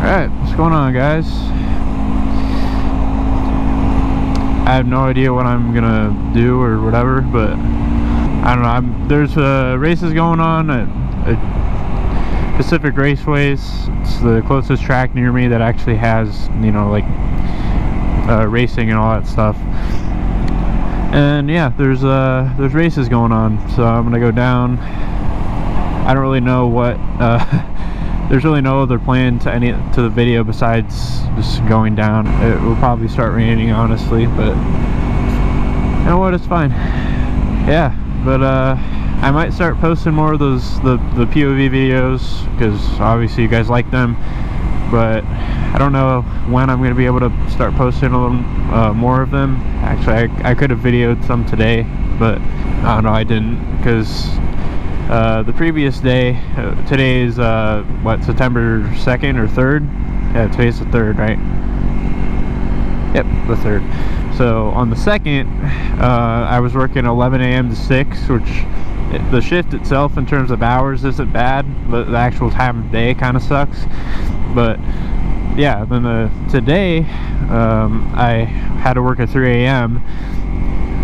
Alright, what's going on, guys? I have no idea what I'm gonna do or whatever, but I don't know. There's races going on at Pacific Raceways. It's the closest track near me that actually has, you know, like racing and all that stuff. And yeah, there's races going on, so I'm gonna go down. I don't really know what. There's really no other plan to the video besides just going down. It will probably start raining, honestly, but you know what? It's fine. Yeah, but I might start posting more of the POV videos because obviously you guys like them. But I don't know when I'm going to be able to start posting a little more of them. Actually, I could have videoed some today, but I don't know, I didn't, because the previous day, today is what, September 2nd or 3rd? Yeah, today's the 3rd, right? Yep, the 3rd. So on the 2nd, I was working 11 a.m. to 6, which the shift itself in terms of hours isn't bad, but the actual time of day kind of sucks. But yeah, then today I had to work at 3 a.m.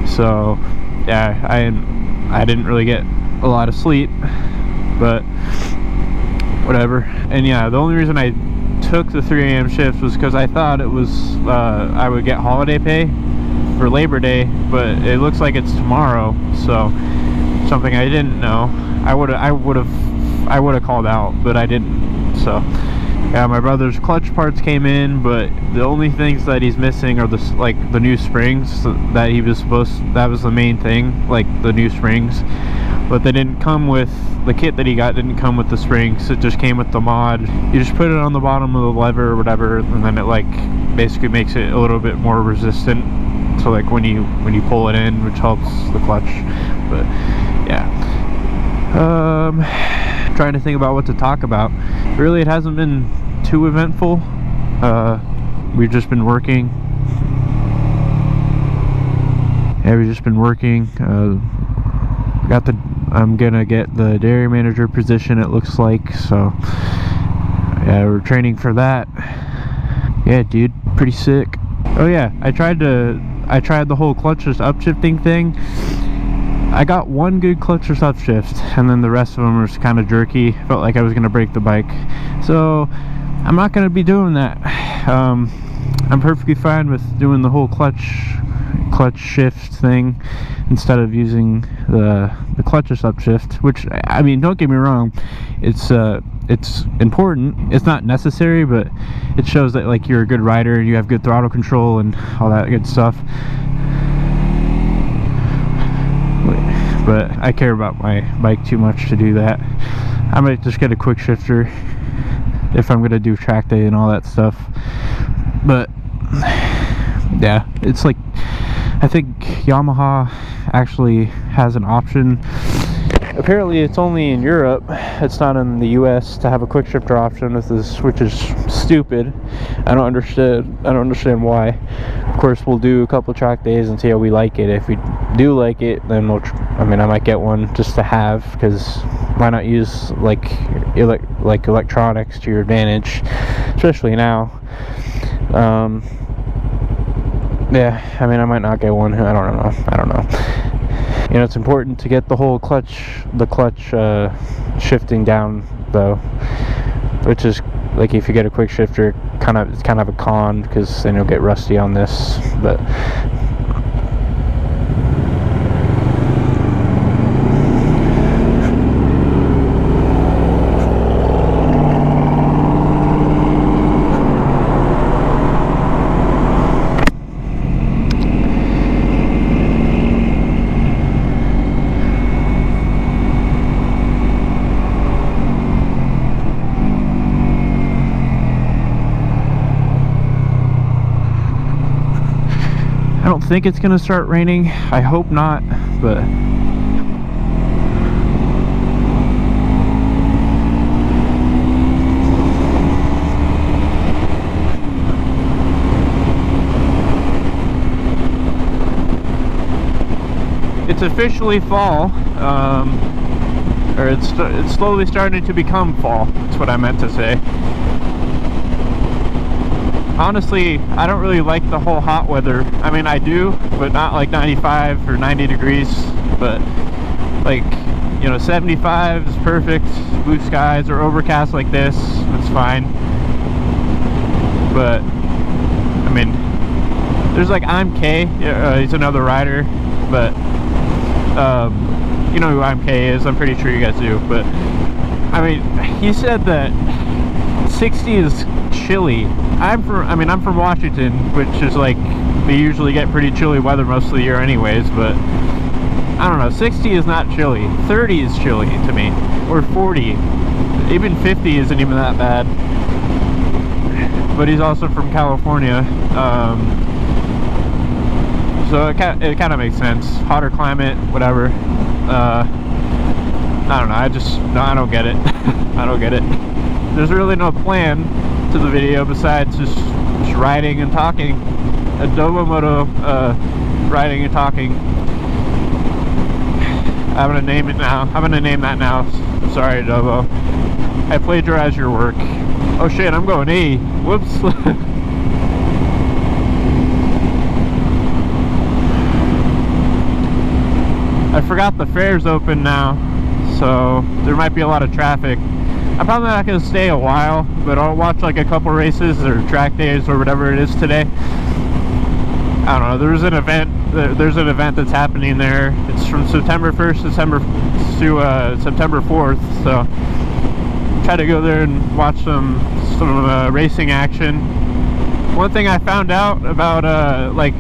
so yeah, I didn't really get a lot of sleep, but whatever. And yeah, the only reason I took the 3 a.m. shift was because I thought it was I would get holiday pay for Labor Day, but it looks like it's tomorrow, so something I didn't know. I would have called out, but I didn't. So yeah, my brother's clutch parts came in, but the only things that he's missing are the new springs that he was that was the main thing, like the new springs. But they didn't come with the kit that he got. Didn't come with the springs. It just came with the mod. You just put it on the bottom of the lever or whatever, and then it like basically makes it a little bit more resistant. So like when you pull it in, which helps the clutch. But yeah, trying to think about what to talk about. Really, it hasn't been too eventful. We've just been working. Yeah, we've just been working. I'm gonna get the dairy manager position, it looks like, so yeah, we're training for that. Yeah, dude, pretty sick. Oh yeah, I tried the whole clutchless upshifting thing. I got one good clutchless upshift, and then the rest of them were kind of jerky. Felt like I was gonna break the bike, so I'm not gonna be doing that. I'm perfectly fine with doing the whole clutch shift thing instead of using the clutchless upshift, which, I mean, don't get me wrong, it's important. It's not necessary, but it shows that like you're a good rider and you have good throttle control and all that good stuff. But I care about my bike too much to do that. I might just get a quick shifter if I'm gonna do track day and all that stuff. But yeah, it's like, I think Yamaha actually has an option. Apparently it's only in Europe, it's not in the US, to have a quick shifter option with this, which is stupid. I don't understand why. Of course, we'll do a couple track days and see how we like it. If we do like it, then I might get one just to have, because why not use like electronics to your advantage, especially now. Yeah, I mean, I might not get one. I don't know. You know, it's important to get the whole clutch shifting down, though, which is like, if you get a quick shifter, it's kind of a con, because then you'll get rusty on this. But I don't think it's gonna start raining. I hope not, but it's officially fall, or it's slowly starting to become fall. That's what I meant to say. honestly, I don't really like the whole hot weather. I mean, I do, but not like 95 or 90 degrees. But like, you know, 75 is perfect. Blue skies or overcast like this, it's fine. But I mean, there's like I'm-K, he's another rider, but you know who I'm-K is, I'm pretty sure you guys do. But I mean, he said that 60 is chilly. I'm from Washington, which is like, we usually get pretty chilly weather most of the year anyways, but I don't know, 60 is not chilly. 30 is chilly to me, or 40. Even 50 isn't even that bad. But he's also from California, so it kind of makes sense. Hotter climate, whatever. I don't know, I don't get it. I don't get it. There's really no plan to the video besides just riding and talking. Adobo Moto, riding and talking. I'm gonna name it now. I'm gonna name that now. Sorry, Adobo. I plagiarized your work. Oh shit, I'm going E. Whoops. I forgot the fair's open now, so there might be a lot of traffic. I'm probably not going to stay a while, but I'll watch like a couple races or track days or whatever it is today. I don't know, there's an event that's happening there. It's from September 1st to September 4th, so try to go there and watch some racing action. One thing I found out about like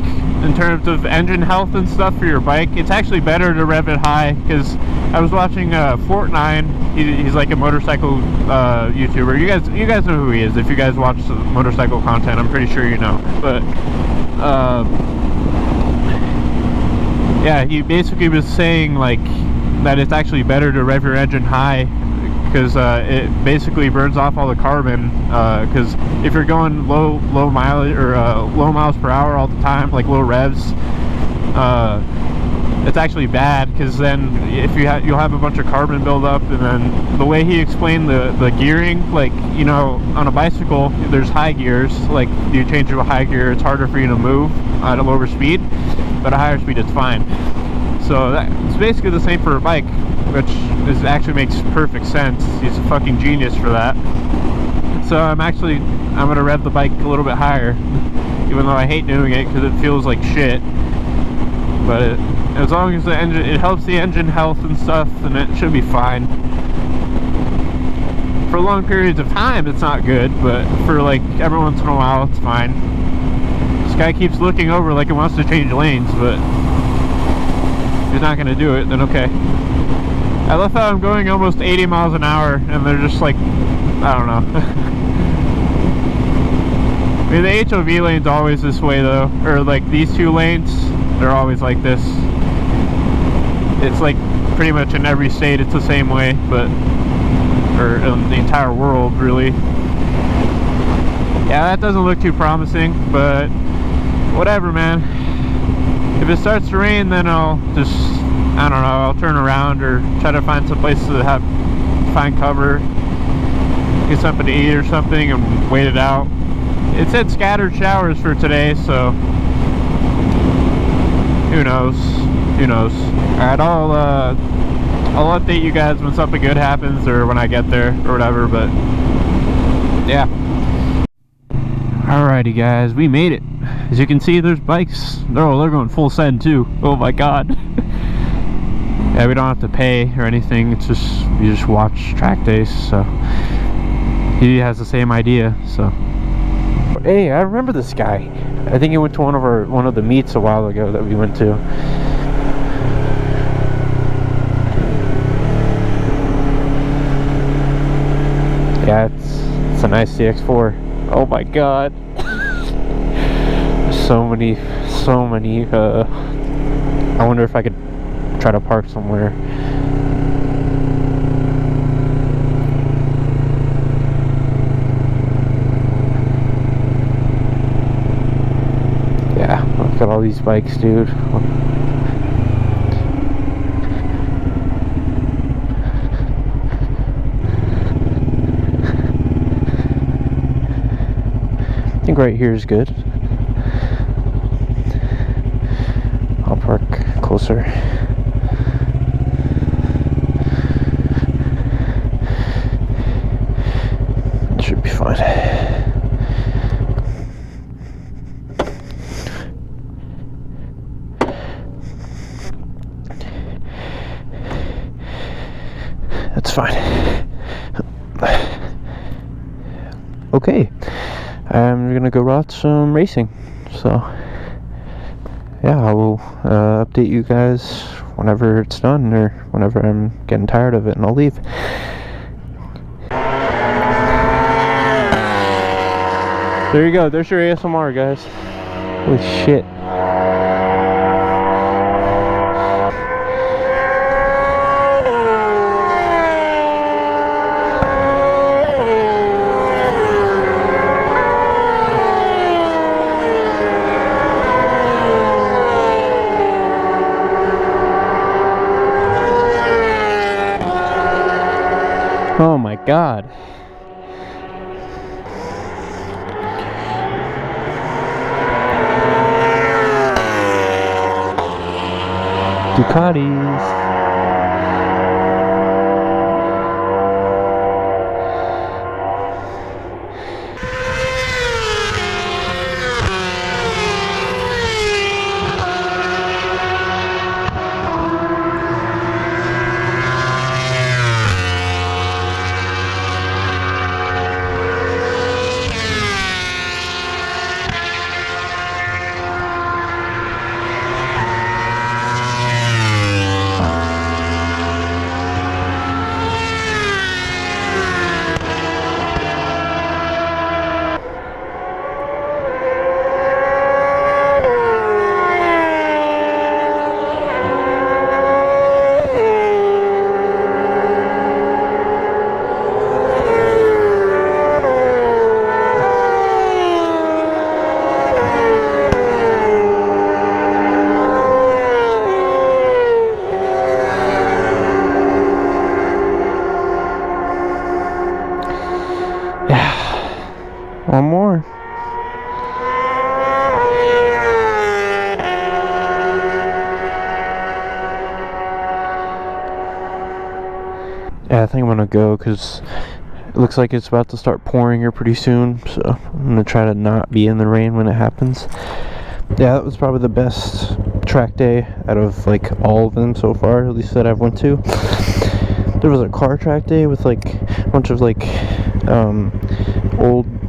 in terms of engine health and stuff for your bike, it's actually better to rev it high, because I was watching Fort9. He's like a motorcycle YouTuber. You guys know who he is if you guys watch motorcycle content. I'm pretty sure you know. But yeah, he basically was saying like that it's actually better to rev your engine high, because it basically burns off all the carbon, because if you're going low mileage or low miles per hour all the time, like low revs, it's actually bad, because then if you'll have a bunch of carbon buildup. And then the way he explained the gearing, like, you know, on a bicycle there's high gears, like you change to a high gear, it's harder for you to move at a lower speed, but at a higher speed it's fine. So it's basically the same for a bike, which actually makes perfect sense. He's a fucking genius for that. So I'm gonna rev the bike a little bit higher, even though I hate doing it because it feels like shit. But as long as it helps the engine health and stuff, then it should be fine. For long periods of time it's not good, but for like every once in a while it's fine. This guy keeps looking over like it wants to change lanes, but if he's not gonna do it, then okay. I love how I'm going almost 80 miles an hour and they're just like, I don't know. I mean, the HOV lane's always this way though, or like these two lanes, they're always like this. It's like pretty much in every state it's the same way, but, or in the entire world really. Yeah, that doesn't look too promising, but whatever, man. If it starts to rain, then I'll just, I don't know, I'll turn around or try to find some place to find cover, get something to eat or something, and wait it out. It said scattered showers for today, so who knows? Who knows? Alright, I'll update you guys when something good happens or when I get there or whatever, but yeah. Alrighty guys, we made it. As you can see, there's bikes. Oh, they're going full send too. Oh my god. Yeah, we don't have to pay or anything. It's just, you just watch track days. So he has the same idea. So hey, I remember this guy. I think he went to one of the meets a while ago that we went to. Yeah, it's a nice CX4. Oh my god. so many I wonder if I could try to park somewhere. Yeah, look at all these bikes, dude. I think right here is good. I'll park closer. It should be fine. That's fine. Okay, I'm gonna go watch some racing. So, yeah, I will update you guys whenever it's done or whenever I'm getting tired of it, and I'll leave. There you go. There's your ASMR, guys. Holy shit. Oh my god. Ducatis. One more. Yeah, I think I'm gonna go because it looks like it's about to start pouring here pretty soon, so I'm gonna try to not be in the rain when it happens. Yeah, that was probably the best track day out of like all of them so far, at least that I've went to. There was a car track day with like a bunch of like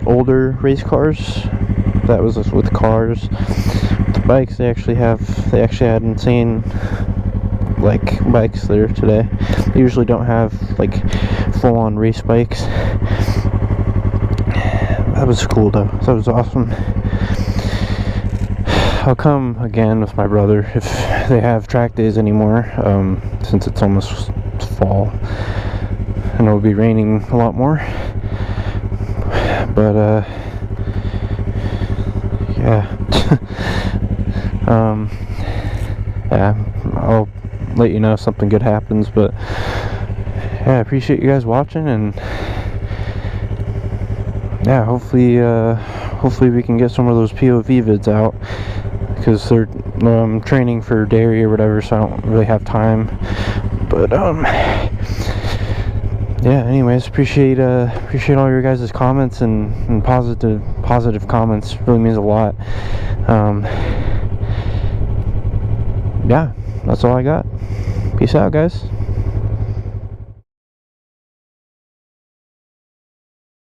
older race cars. That was with cars. The bikes, they actually had insane like bikes there today. They usually don't have like full-on race bikes. That was cool though. That was awesome. I'll come again with my brother if they have track days anymore, since it's almost fall and it'll be raining a lot more. But yeah. Yeah, I'll let you know if something good happens. But yeah, I appreciate you guys watching, and yeah, hopefully we can get some of those POV vids out, because they're training for dairy or whatever, so I don't really have time. But yeah, anyways, appreciate all your guys' comments and positive comments. It really means a lot. Yeah, that's all I got. Peace out, guys.